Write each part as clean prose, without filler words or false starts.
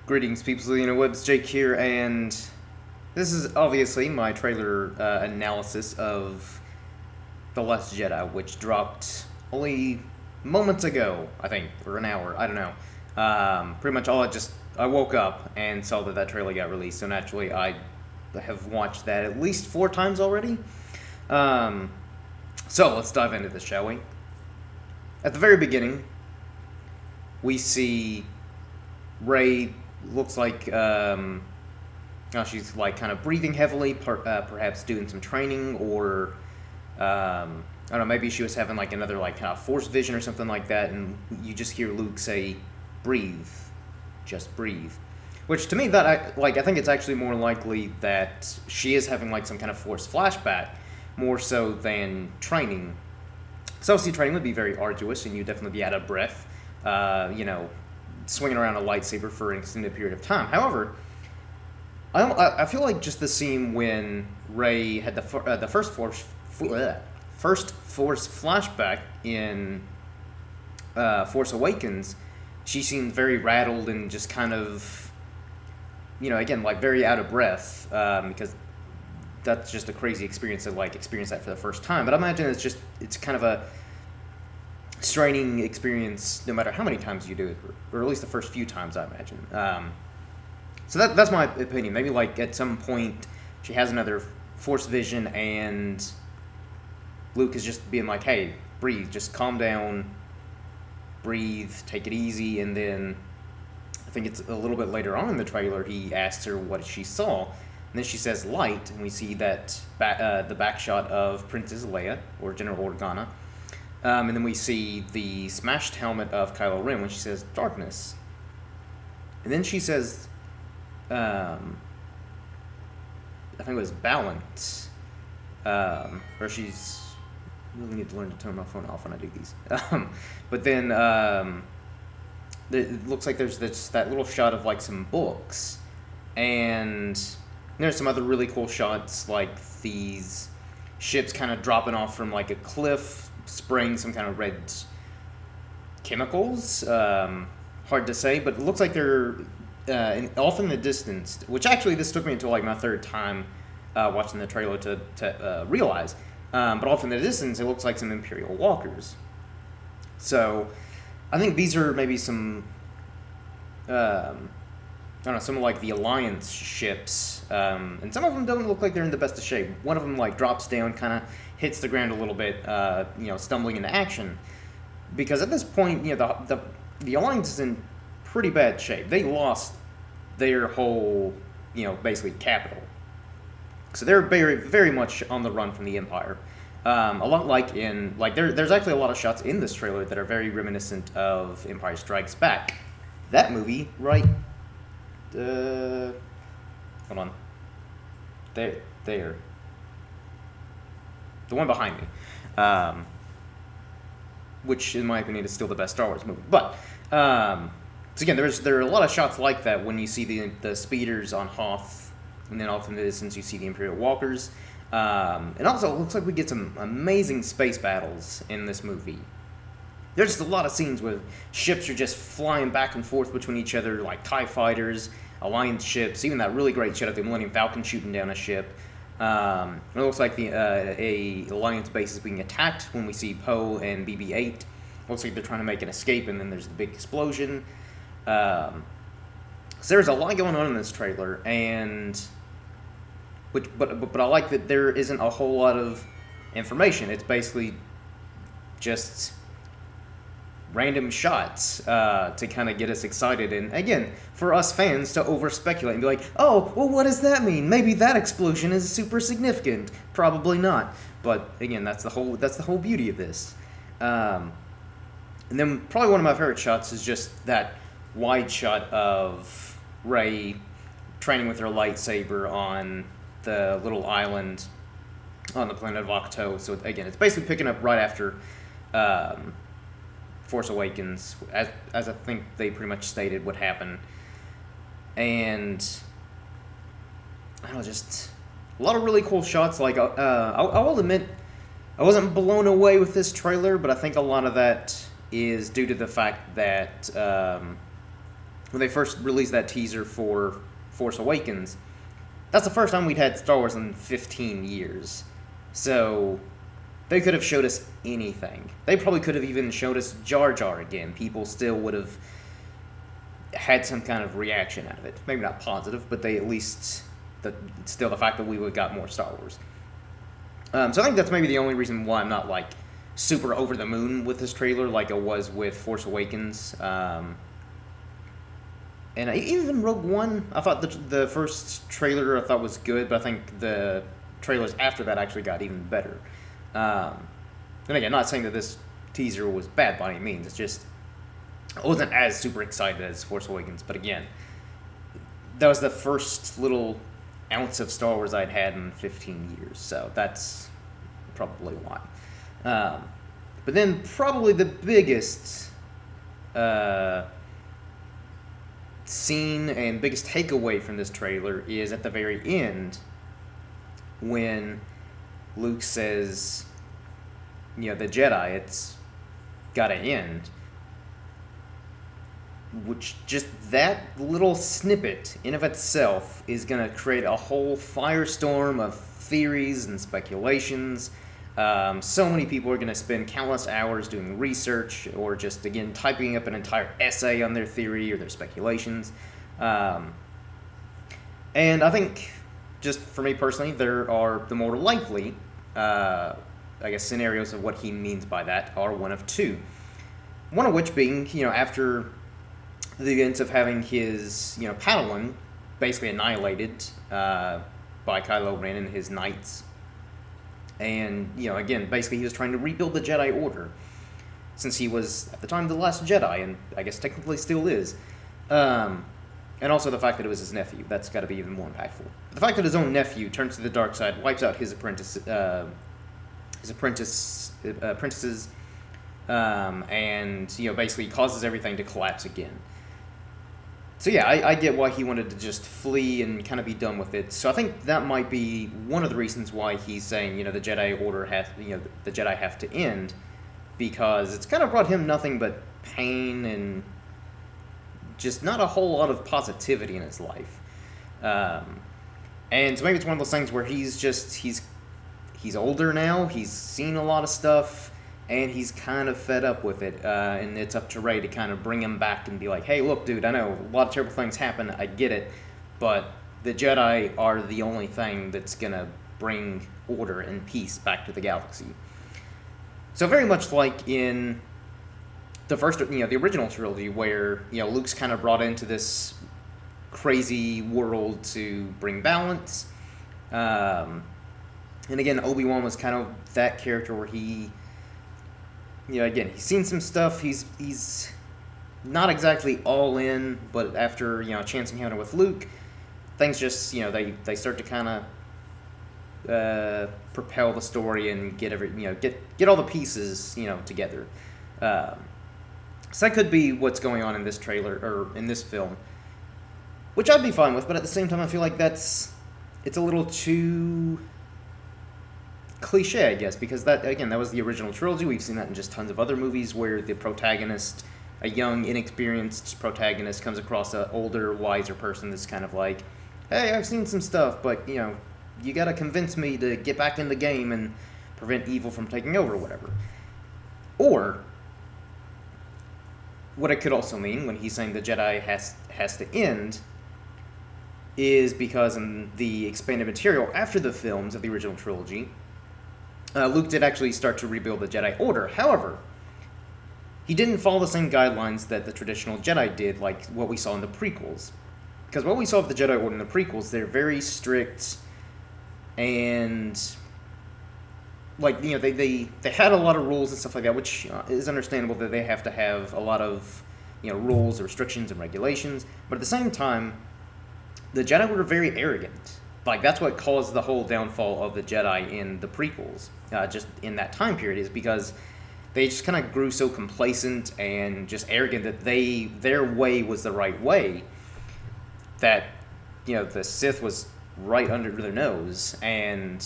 Greetings, peeps of the interwebs. Jake here, and this is obviously my trailer analysis of The Last Jedi, which dropped only moments ago, I think, or an hour. I don't know. Pretty much I woke up and saw that trailer got released, so naturally I have watched that at least 4 times already. Um, so let's dive into this, shall we? At the very beginning, we see Rey looks like she's like kind of breathing heavily, perhaps doing some training, or I don't know, maybe she was having like another like kind of force vision or something like that, and you just hear Luke say, "Breathe, just breathe," which to me I think it's actually more likely that she is having like some kind of force flashback more so than training. So obviously training would be very arduous, and you'd definitely be out of breath. Swinging around a lightsaber for an extended period of time. However, I feel like just the scene when Rey had the first Force flashback in Force Awakens, she seemed very rattled and just kind of, again, like very out of breath, because that's just a crazy experience to like experience that for the first time. But I imagine it's kind of a straining experience no matter how many times you do it, or at least the first few times, I imagine. So that's my opinion. Maybe like at some point she has another force vision and Luke is just being like, hey, breathe, just calm down, breathe, take it easy. And then I think it's a little bit later on in the trailer he asks her what she saw, and then she says light, and we see that the back shot of Princess Leia, or General Organa. And then we see the smashed helmet of Kylo Ren when she says darkness. And then she says, I think it was balance. Or she's, I really need to learn to turn my phone off when I do these. But then it looks like there's that little shot of like some books. And there's some other really cool shots, like these ships kind of dropping off from like a cliff, spraying some kind of red chemicals. Hard to say, but it looks like they're off in the distance, which actually this took me until like my third time watching the trailer to realize. But off in the distance, it looks like some Imperial walkers. So I think these are maybe some, I don't know, some of like the Alliance ships, and some of them don't look like they're in the best of shape. One of them like drops down, kind of hits the ground a little bit, stumbling into action. Because at this point, the Alliance is in pretty bad shape. They lost their whole, basically capital. So they're very, very much on the run from the Empire. A lot like there's actually a lot of shots in this trailer that are very reminiscent of Empire Strikes Back. That movie, right? Hold on. There. The one behind me. Which, in my opinion, is still the best Star Wars movie. But, so again, there are a lot of shots like that when you see the speeders on Hoth, and then off in the distance you see the Imperial walkers. And also, it looks like we get some amazing space battles in this movie. There's just a lot of scenes where ships are just flying back and forth between each other, like TIE fighters, Alliance ships, even that really great shot of the Millennium Falcon shooting down a ship. It looks like a Alliance base is being attacked when we see Poe and BB-8. Looks like they're trying to make an escape, and then there's the big explosion. So there's a lot going on in this trailer, and but I like that there isn't a whole lot of information. It's basically just random shots to kind of get us excited, and again, for us fans to over speculate and be like, oh, well, what does that mean? Maybe that explosion is super significant. Probably not. But again, that's the whole beauty of this. And then probably one of my favorite shots is just that wide shot of Rey training with her lightsaber on the little island on the planet of Octo. So again, it's basically picking up right after Force Awakens, as I think they pretty much stated would happen. And I don't know, just a lot of really cool shots. Like I will admit, I wasn't blown away with this trailer, but I think a lot of that is due to the fact that when they first released that teaser for Force Awakens, that's the first time we'd had Star Wars in 15 years. So they could have showed us anything. They probably could have even showed us Jar Jar again. People still would have had some kind of reaction out of it. Maybe not positive, but they at least still the fact that we would have got more Star Wars. So I think that's maybe the only reason why I'm not like super over the moon with this trailer like I was with Force Awakens. And even Rogue One, I thought the first trailer I thought was good, but I think the trailers after that actually got even better. And again, not saying that this teaser was bad by any means. It's just I wasn't as super excited as Force Awakens. But again, that was the first little ounce of Star Wars I'd had in 15 years, so that's probably why. But then probably the biggest scene and biggest takeaway from this trailer is at the very end when Luke says, the Jedi, it's gotta end. Which just that little snippet in of itself is going to create a whole firestorm of theories and speculations. So many people are going to spend countless hours doing research or just, again, typing up an entire essay on their theory or their speculations. And I think, just for me personally, there are the more likely, scenarios of what he means by that are one of two. One of which being, after the events of having his, Padawan basically annihilated by Kylo Ren and his knights. And, again, basically he was trying to rebuild the Jedi Order, since he was, at the time, the last Jedi, and I guess technically still is. And also the fact that it was his nephew. That's got to be even more impactful. The fact that his own nephew turns to the dark side, wipes out his apprentices, and, basically causes everything to collapse again. So yeah, I get why he wanted to just flee and kind of be done with it. So I think that might be one of the reasons why he's saying, the Jedi Order the Jedi have to end, because it's kind of brought him nothing but pain and just not a whole lot of positivity in his life. And so maybe it's one of those things where he's older now, he's seen a lot of stuff, and he's kind of fed up with it, and it's up to Rey to kind of bring him back and be like, hey, look, dude, I know a lot of terrible things happen, I get it, but the Jedi are the only thing that's going to bring order and peace back to the galaxy. So very much like in the first, the original trilogy, where, Luke's kind of brought into this crazy world to bring balance, and again, Obi-Wan was kind of that character where he... again, he's seen some stuff. He's not exactly all in, but after, a chance encounter with Luke, things just, they start to kind of propel the story and get get all the pieces, together. So that could be what's going on in this trailer, or in this film, which I'd be fine with, but at the same time, I feel like it's a little too cliche, I guess, because that was the original trilogy. We've seen that in just tons of other movies where the protagonist, a young, inexperienced protagonist, comes across an older, wiser person that's kind of like, hey, I've seen some stuff, but, you gotta convince me to get back in the game and prevent evil from taking over or whatever. Or, what it could also mean when he's saying the Jedi has to end is because in the expanded material after the films of the original trilogy, Luke did actually start to rebuild the Jedi Order. However, he didn't follow the same guidelines that the traditional Jedi did, like what we saw in the prequels. Because what we saw of the Jedi Order in the prequels, they're very strict, and they had a lot of rules and stuff like that, which is understandable that they have to have a lot of rules, restrictions, and regulations. But at the same time, the Jedi were very arrogant. Like, that's what caused the whole downfall of the Jedi in the prequels, just in that time period, is because they just kind of grew so complacent and just arrogant that their way was the right way, that, the Sith was right under their nose and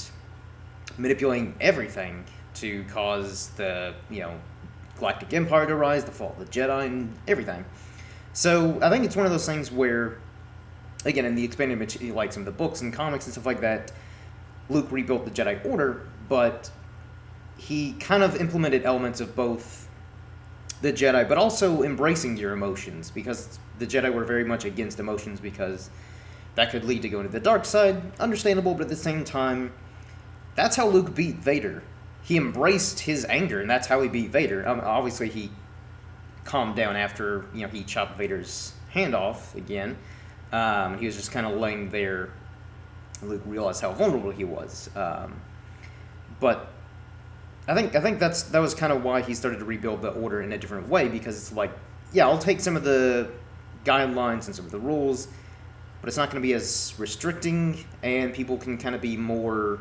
manipulating everything to cause the, Galactic Empire to rise, the fall of the Jedi, and everything. So I think it's one of those things where, again, in the expanded material, like some of the books and comics and stuff like that, Luke rebuilt the Jedi Order, but he kind of implemented elements of both the Jedi, but also embracing your emotions, because the Jedi were very much against emotions because that could lead to going to the dark side. Understandable, but at the same time, that's how Luke beat Vader. He embraced his anger, and that's how he beat Vader. Obviously, he calmed down after he chopped Vader's hand off again. He was just kind of laying there. Luke realized how vulnerable he was. But I think that was kind of why he started to rebuild the Order in a different way, because it's like, yeah, I'll take some of the guidelines and some of the rules, but it's not going to be as restricting, and people can kind of be more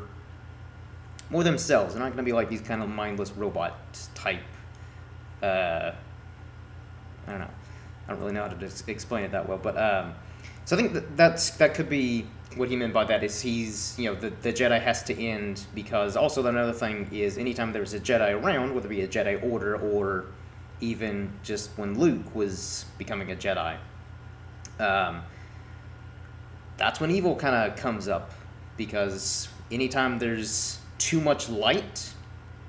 themselves. They're not going to be like these kind of mindless robot type. I don't know. I don't really know how to explain it that well, but so I think that could be what he meant by that. Is he's the Jedi has to end, because also another thing is anytime there's a Jedi around, whether it be a Jedi Order or even just when Luke was becoming a Jedi, that's when evil kind of comes up, because anytime there's too much light,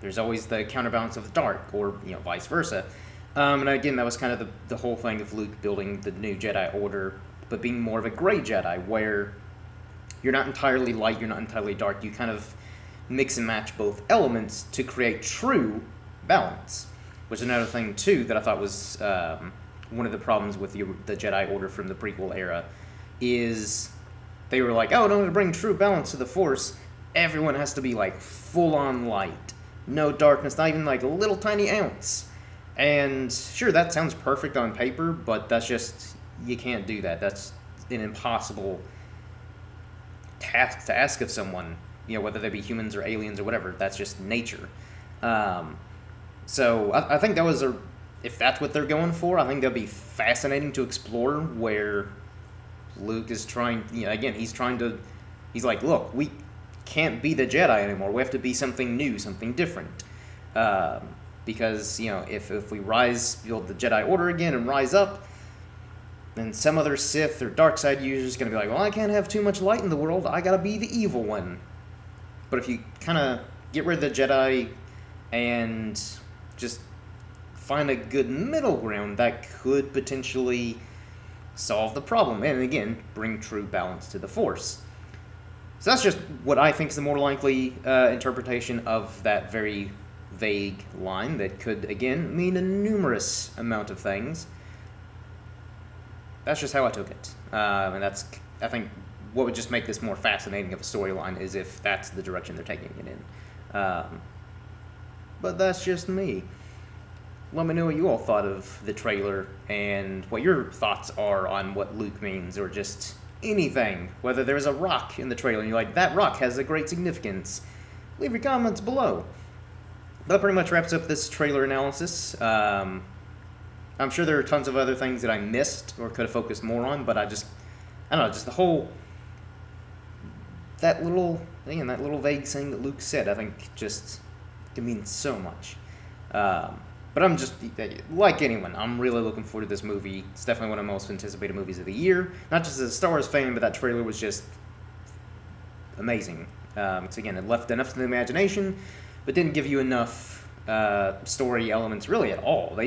there's always the counterbalance of the dark, or vice versa. And again, that was kind of the whole thing of Luke building the new Jedi Order, but being more of a gray Jedi, where you're not entirely light, you're not entirely dark. You kind of mix and match both elements to create true balance, which is another thing, too, that I thought was one of the problems with the Jedi Order from the prequel era, is they were like, oh, in order to bring true balance to the Force, everyone has to be, like, full-on light. No darkness, not even, like, a little tiny ounce. And sure, that sounds perfect on paper, but that's just, you can't do that. That's an impossible task to ask of someone, whether they be humans or aliens or whatever. That's just nature. So I think that was if that's what they're going for, I think that'd be fascinating to explore, where Luke is trying, again, he's like, look, we can't be the Jedi anymore. We have to be something new, something different. Because, if we build the Jedi Order again and rise up, then some other Sith or dark side user is going to be like, well, I can't have too much light in the world. I got to be the evil one. But if you kind of get rid of the Jedi and just find a good middle ground, that could potentially solve the problem. And again, bring true balance to the Force. So that's just what I think is the more likely interpretation of that very vague line that could, again, mean a numerous amount of things. That's just how I took it. And that's, I think, what would just make this more fascinating of a storyline is if that's the direction they're taking it in. But that's just me. Let me know what you all thought of the trailer and what your thoughts are on what Luke means, or just anything. Whether there's a rock in the trailer and you're like, that rock has a great significance. Leave your comments below. That pretty much wraps up this trailer analysis. I'm sure there are tons of other things that I missed or could have focused more on, but I don't know, just the whole, that little vague thing that Luke said, I think just can mean so much. But I'm just, like anyone, I'm really looking forward to this movie. It's definitely one of the most anticipated movies of the year. Not just as a Star Wars fan, but that trailer was just amazing. So again, it left enough to the imagination, but didn't give you enough story elements really at all.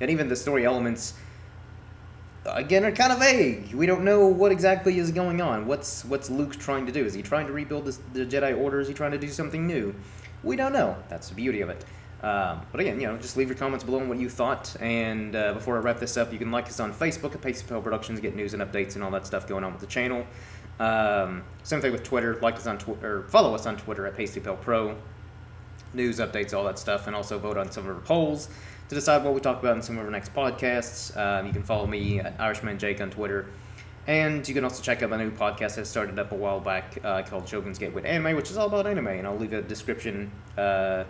And even the story elements, again, are kind of vague. We don't know what exactly is going on. What's Luke trying to do? Is he trying to rebuild the Jedi Order? Is he trying to do something new? We don't know. That's the beauty of it. But again, just leave your comments below on what you thought. And before I wrap this up, you can like us on Facebook at Pasty Pale Productions, get news and updates and all that stuff going on with the channel. Same thing with Twitter. Like us on or follow us on Twitter at Pasty Pale Pro. News, updates, all that stuff, and also vote on some of our polls to decide what we talk about in some of our next podcasts. You can follow me at Irishman Jake on Twitter. And you can also check out my new podcast that started up a while back called Shogun's Gateway to Anime, which is all about anime. And I'll leave a description or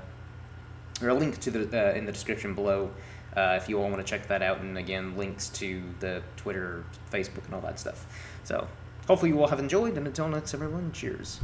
a link to the in the description below if you all want to check that out. And again, links to the Twitter, Facebook, and all that stuff. So hopefully you all have enjoyed. And until next, everyone, cheers.